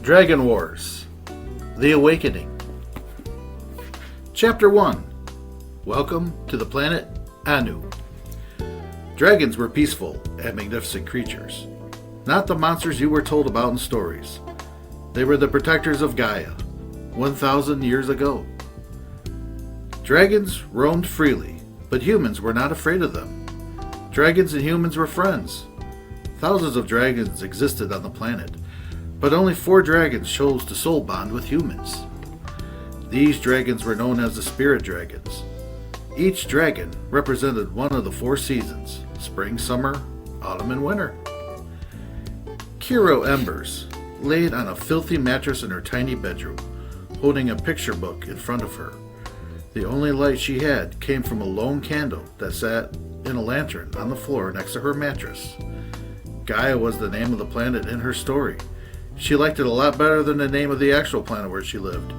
Dragon Wars: The Awakening. Chapter 1. Welcome to the planet Anu. Dragons were peaceful and magnificent creatures, not the monsters you were told about in stories. They were the protectors of Gaia, 1,000 years ago. Dragons roamed freely, but humans were not afraid of them. Dragons and humans were friends. Thousands of dragons existed on the planet, but only 4 dragons chose to soul bond with humans. These dragons were known as the spirit dragons. Each dragon represented one of the 4 seasons: spring, summer, autumn, and winter. Kiro Embers laid on a filthy mattress in her tiny bedroom, holding a picture book in front of her. The only light she had came from a lone candle that sat in a lantern on the floor next to her mattress. Gaia was the name of the planet in her story. She liked it a lot better than the name of the actual planet where she lived.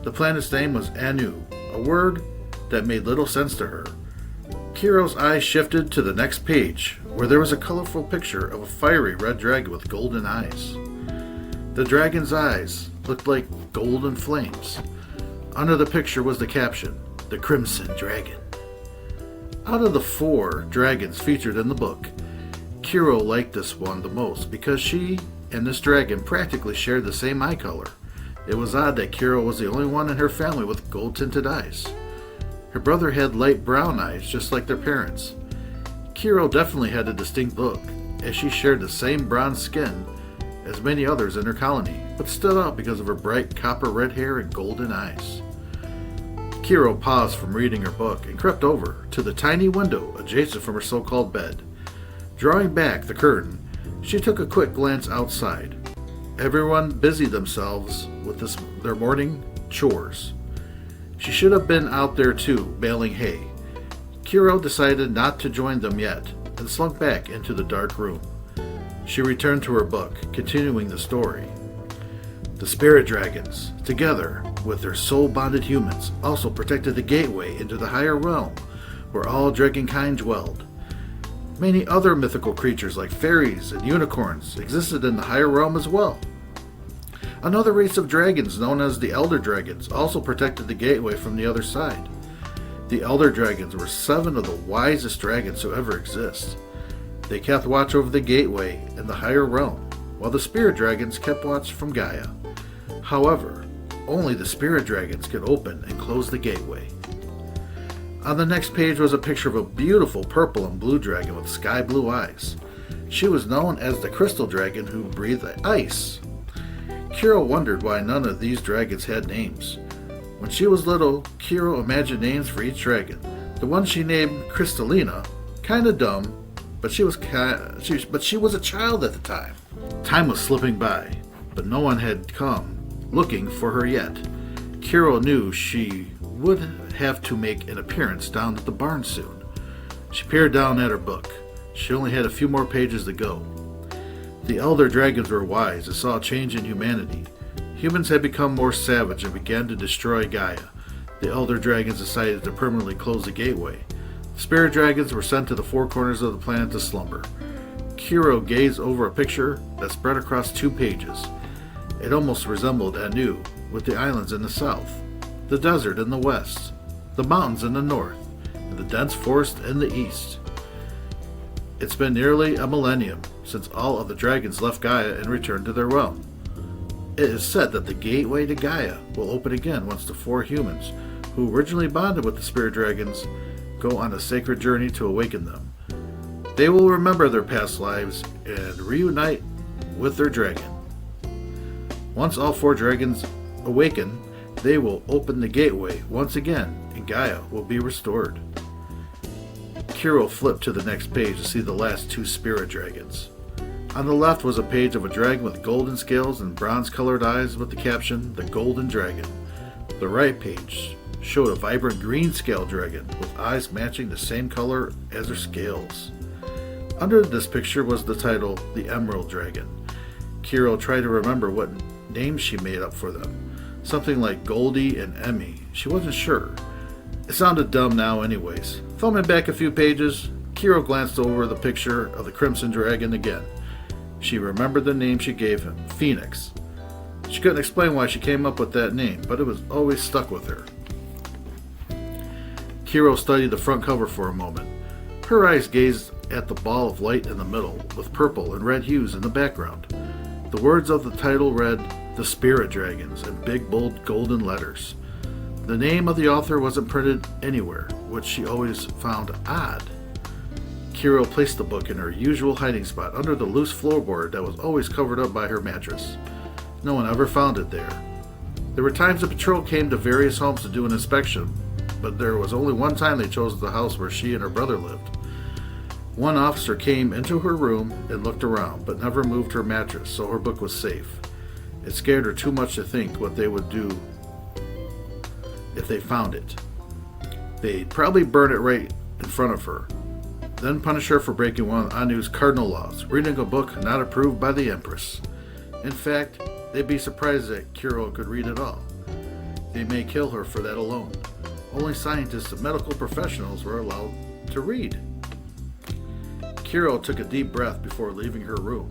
The planet's name was Anu, a word that made little sense to her. Kiro's eyes shifted to the next page, where there was a colorful picture of a fiery red dragon with golden eyes. The dragon's eyes looked like golden flames. Under the picture was the caption, "The Crimson Dragon." Out of the 4 dragons featured in the book, Kiro liked this one the most because she and this dragon practically shared the same eye color. It was odd that Kiro was the only one in her family with gold-tinted eyes. Her brother had light brown eyes just like their parents. Kiro definitely had a distinct look, as she shared the same bronze skin as many others in her colony, but stood out because of her bright copper red hair and golden eyes. Kiro paused from reading her book and crept over to the tiny window adjacent from her so-called bed. Drawing back the curtain, she took a quick glance outside. Everyone busied themselves with their morning chores. She should have been out there too, baling hay. Kiro decided not to join them yet and slunk back into the dark room. She returned to her book, continuing the story. The spirit dragons, together with their soul-bonded humans, also protected the gateway into the higher realm where all dragonkind dwelled. Many other mythical creatures like fairies and unicorns existed in the higher realm as well. Another race of dragons known as the Elder Dragons also protected the gateway from the other side. The Elder Dragons were 7 of the wisest dragons to ever exist. They kept watch over the gateway in the higher realm, while the spirit dragons kept watch from Gaia. However, only the spirit dragons could open and close the gateway. On the next page was a picture of a beautiful purple and blue dragon with sky blue eyes. She was known as the crystal dragon who breathed ice. Kiro wondered why none of these dragons had names. When she was little, Kiro imagined names for each dragon. The one she named Crystallina, kinda dumb, but she was a child at the time. Time was slipping by, but no one had come looking for her yet. Kiro knew she would have to make an appearance down at the barn soon. She peered down at her book. She only had a few more pages to go. The elder dragons were wise and saw a change in humanity. Humans had become more savage and began to destroy Gaia. The elder dragons decided to permanently close the gateway. The spirit dragons were sent to the 4 corners of the planet to slumber. Kiro gazed over a picture that spread across 2 pages. It almost resembled Anu, with the islands in the south, the desert in the west, the mountains in the north, and the dense forest in the east. It's been nearly a millennium since all of the dragons left Gaia and returned to their realm. It is said that the gateway to Gaia will open again once the 4 humans, who originally bonded with the spirit dragons, go on a sacred journey to awaken them. They will remember their past lives and reunite with their dragon. Once all 4 dragons awaken, they will open the gateway once again and Gaia will be restored. Kiro flipped to the next page to see the last 2 spirit dragons. On the left was a page of a dragon with golden scales and bronze-colored eyes with the caption, "The Golden Dragon." The right page showed a vibrant green scale dragon with eyes matching the same color as her scales. Under this picture was the title, "The Emerald Dragon." Kiro tried to remember what names she made up for them. Something like Goldie and Emmy. She wasn't sure. It sounded dumb now anyways. Thumbing back a few pages, Kiro glanced over the picture of the Crimson Dragon again. She remembered the name she gave him, Phoenix. She couldn't explain why she came up with that name, but it was always stuck with her. Kiro studied the front cover for a moment. Her eyes gazed at the ball of light in the middle, with purple and red hues in the background. The words of the title read, "The Spirit Dragons," in big, bold, golden letters. The name of the author wasn't printed anywhere, which she always found odd. Kiro placed the book in her usual hiding spot under the loose floorboard that was always covered up by her mattress. No one ever found it there. There were times the patrol came to various homes to do an inspection, but there was only one time they chose the house where she and her brother lived. One officer came into her room and looked around, but never moved her mattress, so her book was safe. It scared her too much to think what they would do if they found it. They'd probably burn it right in front of her, then punish her for breaking one of Anu's cardinal laws, reading a book not approved by the Empress. In fact, they'd be surprised that Kiro could read at all. They may kill her for that alone. Only scientists and medical professionals were allowed to read. Kiro took a deep breath before leaving her room.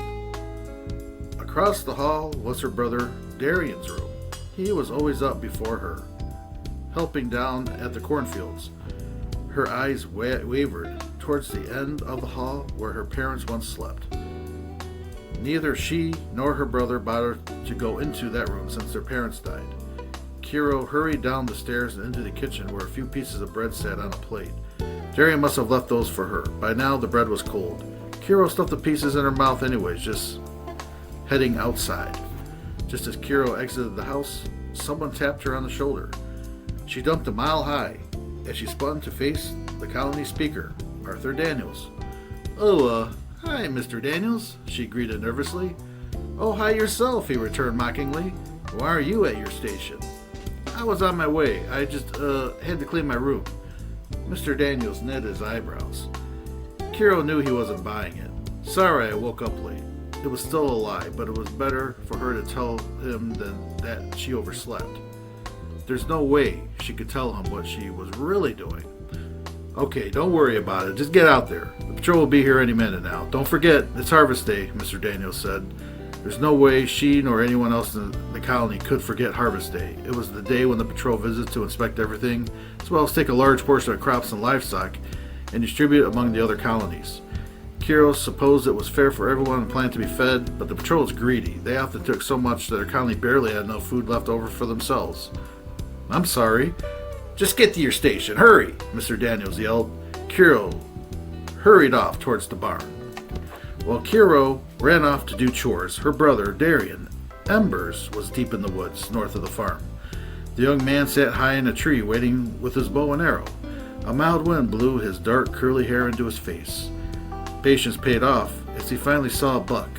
Across the hall was her brother Darian's room. He was always up before her, helping down at the cornfields. Her eyes wavered towards the end of the hall where her parents once slept. Neither she nor her brother bothered to go into that room since their parents died. Kiro hurried down the stairs and into the kitchen where a few pieces of bread sat on a plate. Darian must have left those for her. By now the bread was cold. Kiro stuffed the pieces in her mouth anyways, just heading outside. Just as Kiro exited the house, someone tapped her on the shoulder. She dumped a mile high as she spun to face the colony speaker, Arthur Daniels. "Oh, hi, Mr. Daniels," she greeted nervously. "Oh, hi yourself," he returned mockingly. "Why are you at your station?" "I was on my way. I just, had to clean my room." Mr. Daniels knit his eyebrows. Kiro knew he wasn't buying it. "Sorry I woke up late." It was still a lie, but it was better for her to tell him than that she overslept. There's no way she could tell him what she was really doing. "Okay, don't worry about it. Just get out there. The patrol will be here any minute now. Don't forget, it's Harvest Day," Mr. Daniels said. There's no way she nor anyone else in the colony could forget Harvest Day. It was the day when the patrol visits to inspect everything, as well as take a large portion of crops and livestock and distribute it among the other colonies. Kiro supposed it was fair for everyone and planned to be fed, but the patrol is greedy. They often took so much that their colony barely had enough food left over for themselves. "I'm sorry. Just get to your station. Hurry," Mr. Daniels yelled. Kiro hurried off towards the barn. While Kiro ran off to do chores, her brother, Darian Embers, was deep in the woods north of the farm. The young man sat high in a tree waiting with his bow and arrow. A mild wind blew his dark curly hair into his face. Patience paid off as he finally saw a buck,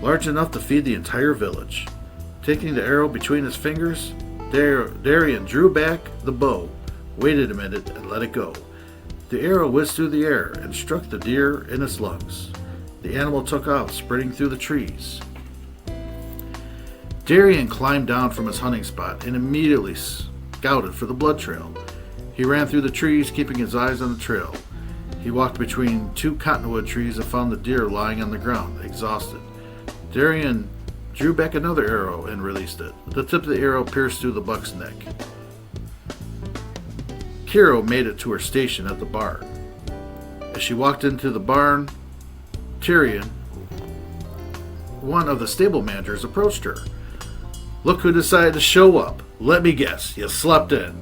large enough to feed the entire village. Taking the arrow between his fingers, Darian drew back the bow, waited a minute, and let it go. The arrow whizzed through the air and struck the deer in its lungs. The animal took off, sprinting through the trees. Darian climbed down from his hunting spot and immediately scouted for the blood trail. He ran through the trees, keeping his eyes on the trail. He walked between two cottonwood trees and found the deer lying on the ground, exhausted. Darian drew back another arrow and released it. The tip of the arrow pierced through the buck's neck. Kiro made it to her station at the barn. As she walked into the barn, Tyrion, one of the stable managers, approached her. "Look who decided to show up. Let me guess, you slept in."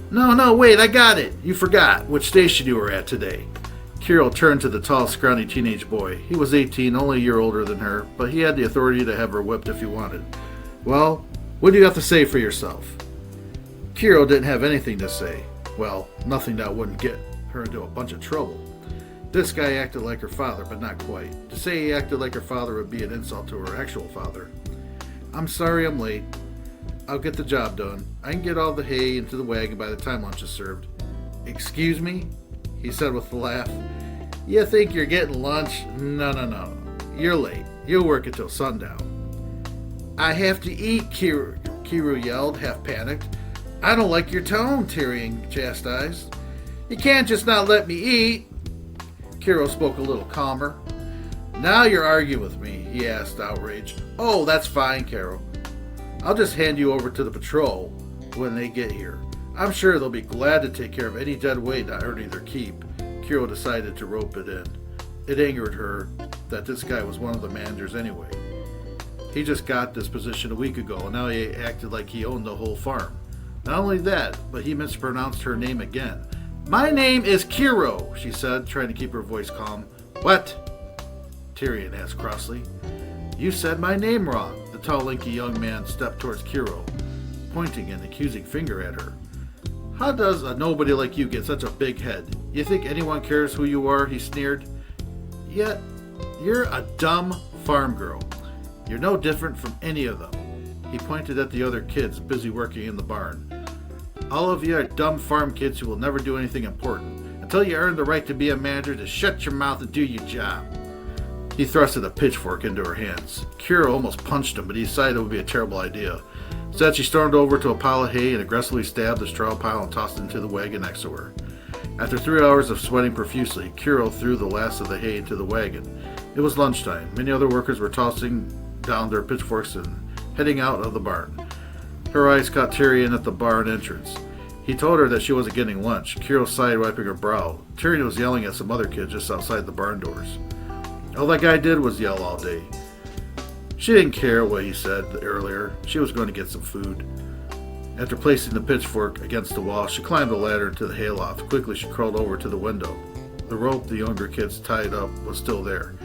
No, wait, I got it. You forgot which station you were at today." Kiro turned to the tall, scrawny teenage boy. He was 18, only a year older than her, but he had the authority to have her whipped if he wanted. "Well, what do you have to say for yourself?" Kiro didn't have anything to say. Well, nothing that wouldn't get her into a bunch of trouble. This guy acted like her father, but not quite. To say he acted like her father would be an insult to her actual father. "I'm sorry I'm late. I'll get the job done. I can get all the hay into the wagon by the time lunch is served." "Excuse me?" he said with a laugh. "You think you're getting lunch? No. You're late. You'll work until sundown." "I have to eat," Kiro yelled, half panicked. "I don't like your tone," Tyrion chastised. "You can't just not let me eat." Kiro spoke a little calmer. "Now you're arguing with me," he asked, outraged. "Oh, that's fine, Kiro. I'll just hand you over to the patrol when they get here. I'm sure they'll be glad to take care of any dead weight not earning their keep. Kiro decided to rope it in. It angered her that this guy was one of the managers anyway. He just got this position a week ago, and now he acted like he owned the whole farm. Not only that, but he mispronounced her name again. "My name is Kiro," she said, trying to keep her voice calm. "What?" Tyrion asked crossly. "You said my name wrong." The tall, lanky young man stepped towards Kiro, pointing an accusing finger at her. "How does a nobody like you get such a big head? You think anyone cares who you are?" he sneered. "Yet, you're a dumb farm girl. You're no different from any of them." He pointed at the other kids busy working in the barn. "All of you are dumb farm kids who will never do anything important. Until you earn the right to be a manager, just shut your mouth and do your job." He thrusted a pitchfork into her hands. Kiro almost punched him, but he decided it would be a terrible idea. Instead, she stormed over to a pile of hay and aggressively stabbed the straw pile and tossed it into the wagon next to her. After 3 hours of sweating profusely, Kiro threw the last of the hay into the wagon. It was lunchtime. Many other workers were tossing down their pitchforks and heading out of the barn. Her eyes caught Tyrion at the barn entrance. He told her that she wasn't getting lunch. Kiro sighed, wiping her brow. Tyrion was yelling at some other kid just outside the barn doors. All that guy did was yell all day. She didn't care what he said earlier. She was going to get some food. After placing the pitchfork against the wall, she climbed the ladder to the hayloft. Quickly, she crawled over to the window. The rope the younger kids tied up was still there.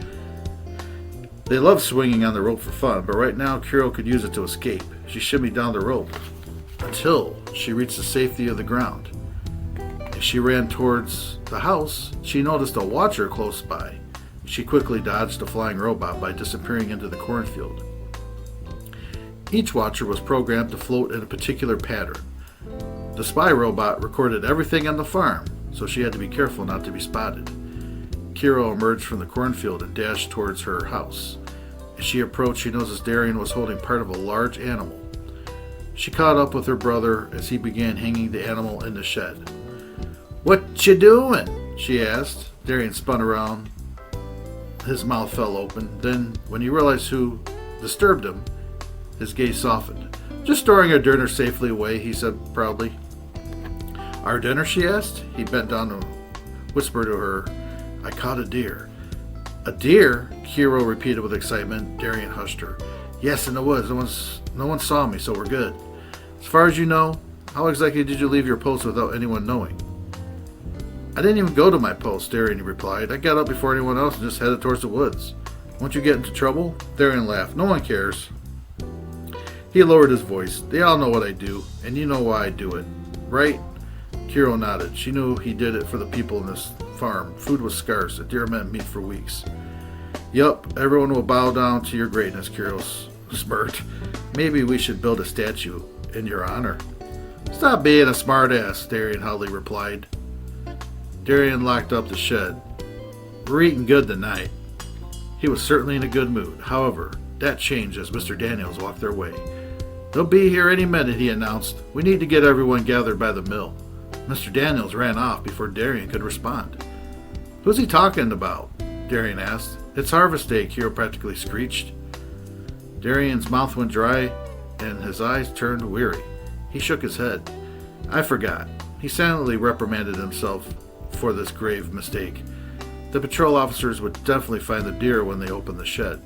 They loved swinging on the rope for fun, but right now Kiro could use it to escape. She shimmied down the rope until she reached the safety of the ground. As she ran towards the house, she noticed a watcher close by. She quickly dodged the flying robot by disappearing into the cornfield. Each watcher was programmed to float in a particular pattern. The spy robot recorded everything on the farm, so she had to be careful not to be spotted. Kiro emerged from the cornfield and dashed towards her house. As she approached, she noticed Darian was holding part of a large animal. She caught up with her brother as he began hanging the animal in the shed. "What you doing?" she asked. Darian spun around. His mouth fell open. Then, when he realized who disturbed him, his gaze softened. "Just storing our dinner safely away," he said proudly. "Our dinner?" she asked. He bent down and whispered to her, "I caught a deer." "A deer?" Kiro repeated with excitement. Darian hushed her. "Yes, in the woods. No one saw me, so we're good." "As far as you know, how exactly did you leave your post without anyone knowing?" "I didn't even go to my post," Darian replied. "I got up before anyone else and just headed towards the woods." "Won't you get into trouble?" Darian laughed. "No one cares." He lowered his voice. "They all know what I do, and you know why I do it, right?" Kiro nodded. She knew he did it for the people in this farm. Food was scarce. A deer meant meat for weeks. "Yup, everyone will bow down to your greatness," Kiro smirked. "Maybe we should build a statue in your honor." "Stop being a smart-ass," Darian hotly replied. Darian locked up the shed. "We're eating good tonight." He was certainly in a good mood. However, that changed as Mr. Daniels walked their way. "They'll be here any minute," he announced. "We need to get everyone gathered by the mill." Mr. Daniels ran off before Darian could respond. "Who's he talking about?" Darian asked. "It's harvest day," Kiro practically screeched. Darian's mouth went dry and his eyes turned weary. He shook his head. "I forgot." He silently reprimanded himself for this grave mistake. The patrol officers would definitely find the deer when they opened the shed.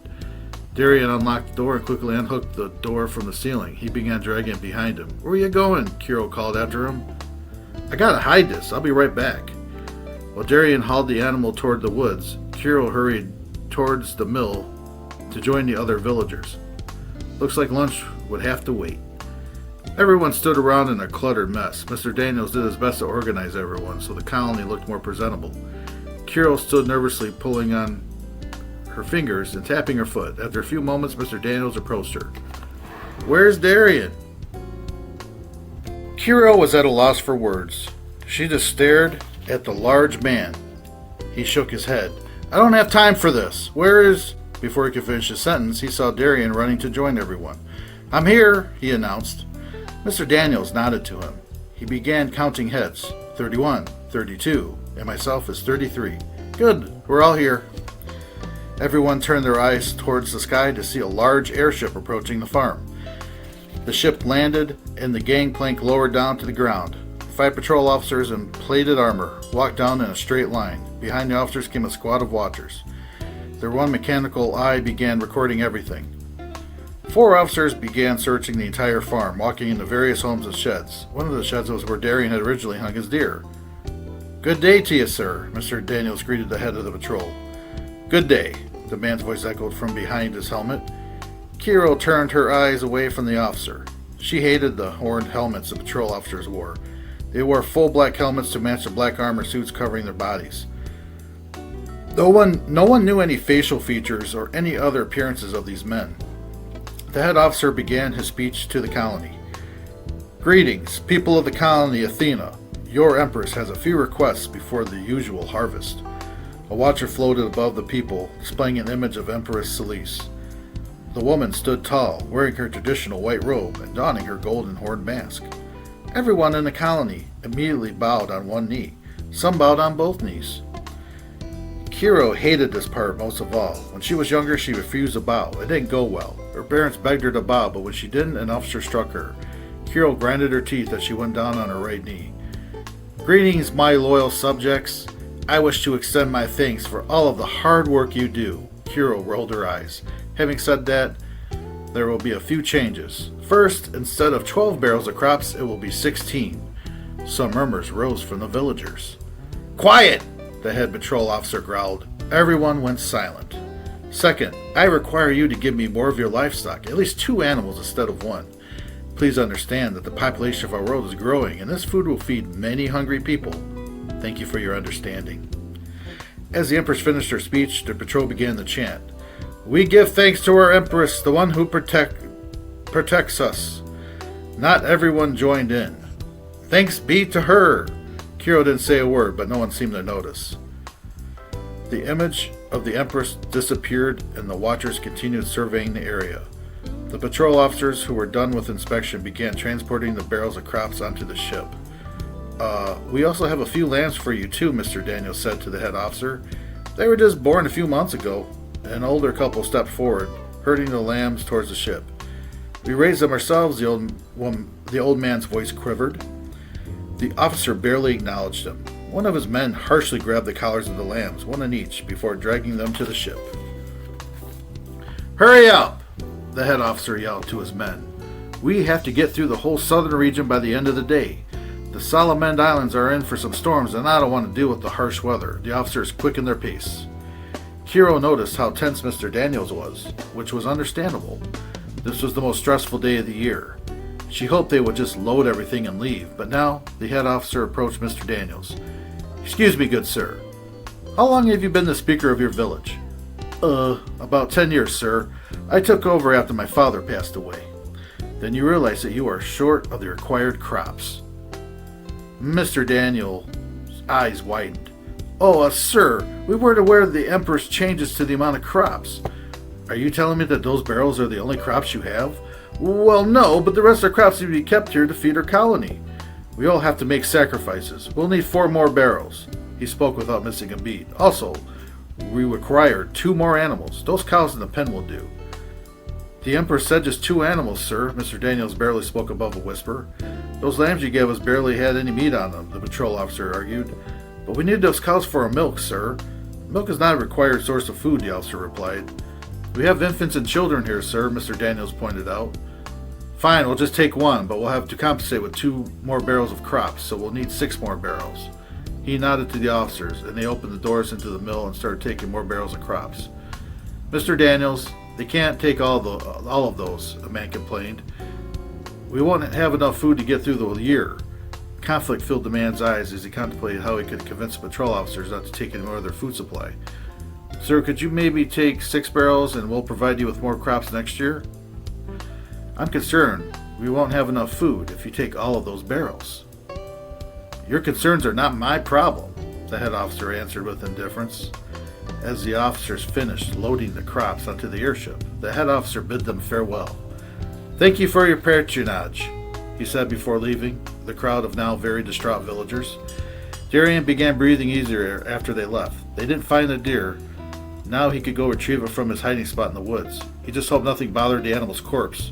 Darian unlocked the door and quickly unhooked the door from the ceiling. He began dragging it behind him. "Where are you going?" Kiro called after him. "I gotta hide this. I'll be right back." While Darian hauled the animal toward the woods, Kiro hurried towards the mill to join the other villagers. Looks like lunch would have to wait. Everyone stood around in a cluttered mess. Mr. Daniels did his best to organize everyone so the colony looked more presentable. Kiro stood nervously pulling on her fingers and tapping her foot. After a few moments, Mr. Daniels approached her. "Where's Darian?" Kiro was at a loss for words. She just stared at the large man. He shook his head. "I don't have time for this. Where is—" Before he could finish his sentence, he saw Darian running to join everyone. "I'm here," he announced. Mr. Daniels nodded to him. He began counting heads. 31, 32, and myself is 33. "Good, we're all here." Everyone turned their eyes towards the sky to see a large airship approaching the farm. The ship landed, and the gangplank lowered down to the ground. 5 patrol officers in plated armor walked down in a straight line. Behind the officers came a squad of watchers. Their one mechanical eye began recording everything. 4 officers began searching the entire farm, walking into various homes and sheds. One of the sheds was where Darian had originally hung his deer. "Good day to you, sir," Mr. Daniels greeted the head of the patrol. "Good day," the man's voice echoed from behind his helmet. Kiro turned her eyes away from the officer. She hated the horned helmets the patrol officers wore. They wore full black helmets to match the black armor suits covering their bodies. No one knew any facial features or any other appearances of these men. The head officer began his speech to the colony. "Greetings, people of the colony Athena. Your Empress has a few requests before the usual harvest." A watcher floated above the people, displaying an image of Empress Celise. The woman stood tall, wearing her traditional white robe and donning her golden horned mask. Everyone in the colony immediately bowed on one knee. Some bowed on both knees. Kiro hated this part most of all. When she was younger, she refused to bow. It didn't go well. Her parents begged her to bow, but when she didn't, an officer struck her. Kiro grinded her teeth as she went down on her right knee. "Greetings, my loyal subjects. I wish to extend my thanks for all of the hard work you do." Kiro rolled her eyes. "Having said that, there will be a few changes. First, instead of 12 barrels of crops, it will be 16. Some murmurs rose from the villagers. "Quiet!" the head patrol officer growled. Everyone went silent. "Second, I require you to give me more of your livestock, at least 2 animals instead of 1. Please understand that the population of our world is growing, and this food will feed many hungry people. Thank you for your understanding." As the Empress finished her speech, the patrol began to chant, "We give thanks to our Empress, the one who protects us." Not everyone joined in. "Thanks be to her." Kiro didn't say a word, but no one seemed to notice. The image of the Empress disappeared, and the watchers continued surveying the area. The patrol officers who were done with inspection began transporting the barrels of crops onto the ship. We also have a few lambs for you too," Mr. Daniels said to the head officer. "They were just born a few months ago." An older couple stepped forward, herding the lambs towards the ship. "We raised them ourselves," the old man's voice quivered. The officer barely acknowledged him. One of his men harshly grabbed the collars of the lambs, one in each, before dragging them to the ship. "Hurry up!" the head officer yelled to his men. "We have to get through the whole southern region by the end of the day. The Salamand Islands are in for some storms, and I don't want to deal with the harsh weather." The officers quickened their pace. Kiro noticed how tense Mr. Daniels was, which was understandable. This was the most stressful day of the year. She hoped they would just load everything and leave, but now the head officer approached Mr. Daniels. "Excuse me, good sir. How long have you been the speaker of your village?" About 10 years, sir. I took over after my father passed away." "Then you realize that you are short of the required crops." Mr. Daniels' eyes widened. Sir, we weren't aware of the Emperor's changes to the amount of crops." "Are you telling me that those barrels are the only crops you have?" "Well, no, but the rest of the crops need to be kept here to feed our colony. We all have to make sacrifices. We'll need 4 more barrels." He spoke without missing a beat. "Also, we require 2 more animals. Those cows in the pen will do." "The Emperor said just 2 animals, sir." Mr. Daniels barely spoke above a whisper. "Those lambs you gave us barely had any meat on them," the patrol officer argued. "But we need those cows for our milk, sir." "Milk is not a required source of food," the officer replied. "We have infants and children here, sir," Mr. Daniels pointed out. "Fine, we'll just take 1, but we'll have to compensate with 2 more barrels of crops, so we'll need 6 more barrels." He nodded to the officers, and they opened the doors into the mill and started taking more barrels of crops. "Mr. Daniels, they can't take all of those," a man complained. "We won't have enough food to get through the year." Conflict filled the man's eyes as he contemplated how he could convince the patrol officers not to take any more of their food supply. "Sir, could you maybe take 6 barrels and we'll provide you with more crops next year?" "I'm concerned we won't have enough food if you take all of those barrels." "Your concerns are not my problem," the head officer answered with indifference. As the officers finished loading the crops onto the airship, the head officer bid them farewell. "Thank you for your patronage," he said before leaving the crowd of now very distraught villagers. Darian began breathing easier after they left. They didn't find the deer. Now he could go retrieve it from his hiding spot in the woods. He just hoped nothing bothered the animal's corpse.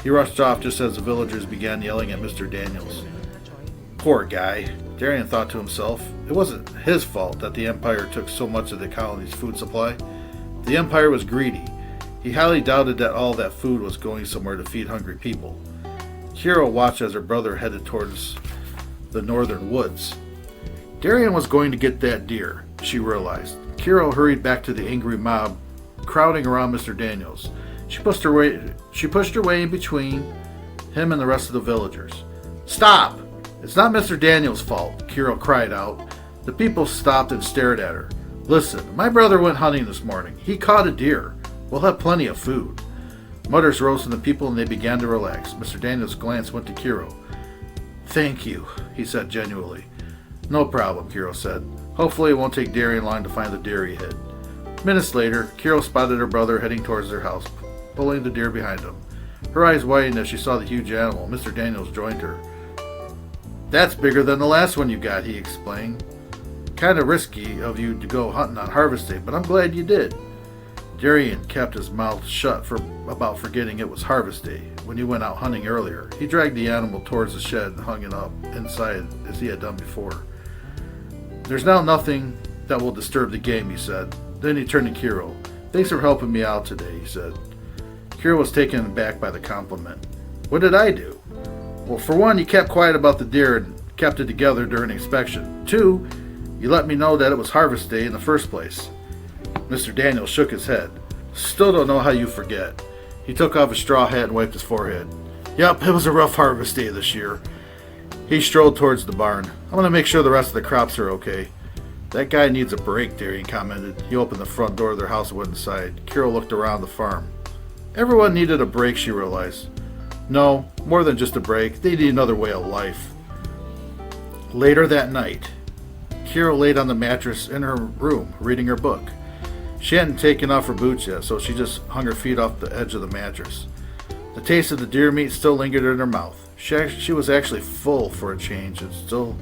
He rushed off just as the villagers began yelling at Mr. Daniels. Poor guy, Darien thought to himself. It wasn't his fault that the Empire took so much of the colony's food supply. The Empire was greedy. He highly doubted that all that food was going somewhere to feed hungry people. Kiro watched as her brother headed towards the northern woods. Darien was going to get that deer, she realized. Kiro hurried back to the angry mob crowding around Mr. Daniels. She pushed her way in between him and the rest of the villagers. Stop! It's not Mr. Daniels' fault, Kiro cried out. The people stopped and stared at her. Listen, my brother went hunting this morning. He caught a deer. We'll have plenty of food. Mutters rose from the people and they began to relax. Mr. Daniels' glance went to Kiro. Thank you, he said genuinely. No problem, Kiro said. Hopefully it won't take Darien long to find the deer he hid. Minutes later, Kiro spotted her brother heading towards their house, pulling the deer behind him. Her eyes widened as she saw the huge animal. Mr. Daniels joined her. That's bigger than the last one you got, he explained. Kind of risky of you to go hunting on Harvest Day, but I'm glad you did. Darien kept his mouth shut about forgetting it was Harvest Day when he went out hunting earlier. He dragged the animal towards the shed and hung it up inside as he had done before. There's now nothing that will disturb the game, he said. Then he turned to Kiro. Thanks for helping me out today, he said. Kiro was taken aback by the compliment. What did I do? Well, for one, you kept quiet about the deer and kept it together during inspection. 2, you let me know that it was Harvest Day in the first place. Mr. Daniels shook his head. Still don't know how you forget. He took off his straw hat and wiped his forehead. Yep, it was a rough Harvest Day this year. He strolled towards the barn. I'm going to make sure the rest of the crops are okay. That guy needs a break, Darien commented. He opened the front door of their house and went inside. Kiro looked around the farm. Everyone needed a break, she realized. No, more than just a break. They need another way of life. Later that night, Kiro laid on the mattress in her room, reading her book. She hadn't taken off her boots yet, so she just hung her feet off the edge of the mattress. The taste of the deer meat still lingered in her mouth. She was actually full for a change and still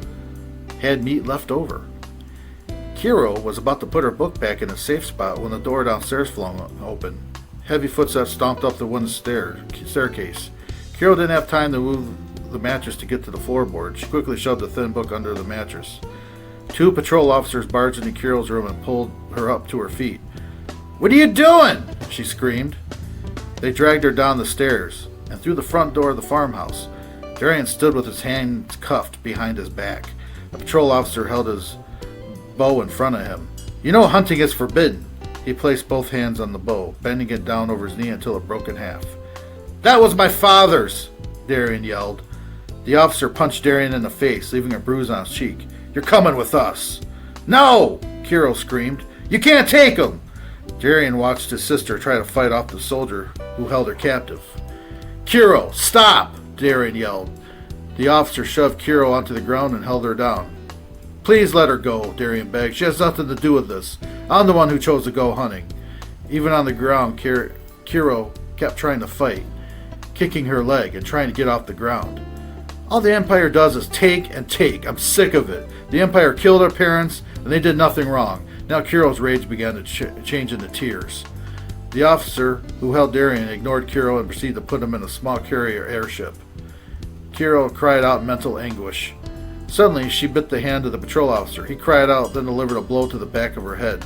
had meat left over. Kiro was about to put her book back in a safe spot when the door downstairs flung open. Heavy footsteps stomped up the wooden staircase. Kiro didn't have time to move the mattress to get to the floorboard. She quickly shoved the thin book under the mattress. 2 patrol officers barged into Kiro's room and pulled her up to her feet. What are you doing? She screamed. They dragged her down the stairs and through the front door of the farmhouse. Darien stood with his hands cuffed behind his back. A patrol officer held his bow in front of him. You know hunting is forbidden. He placed both hands on the bow, bending it down over his knee until it broke in half. That was my father's, Darien yelled. The officer punched Darien in the face, leaving a bruise on his cheek. You're coming with us. No, Kiro screamed. You can't take him. Darien watched his sister try to fight off the soldier who held her captive. Kiro, stop, Darien yelled. The officer shoved Kiro onto the ground and held her down. Please let her go, Darien begged. She has nothing to do with this. I'm the one who chose to go hunting. Even on the ground, Kiro kept trying to fight, kicking her leg and trying to get off the ground. All the Empire does is take and take. I'm sick of it. The Empire killed our parents, and they did nothing wrong. Now Kiro's rage began to change into tears. The officer who held Darien ignored Kiro and proceeded to put him in a small carrier airship. Kiro cried out in mental anguish. Suddenly, she bit the hand of the patrol officer. He cried out, then delivered a blow to the back of her head.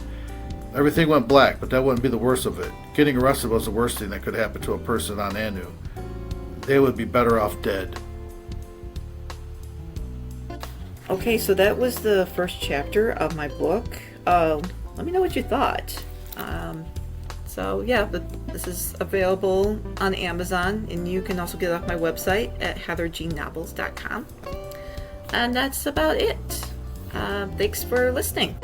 Everything went black, but that wouldn't be the worst of it. Getting arrested was the worst thing that could happen to a person on Anu. They would be better off dead. Okay, so that was the first chapter of my book. Let me know what you thought. This is available on Amazon, and you can also get it off my website at heathergnovels.com. And that's about it. Thanks for listening.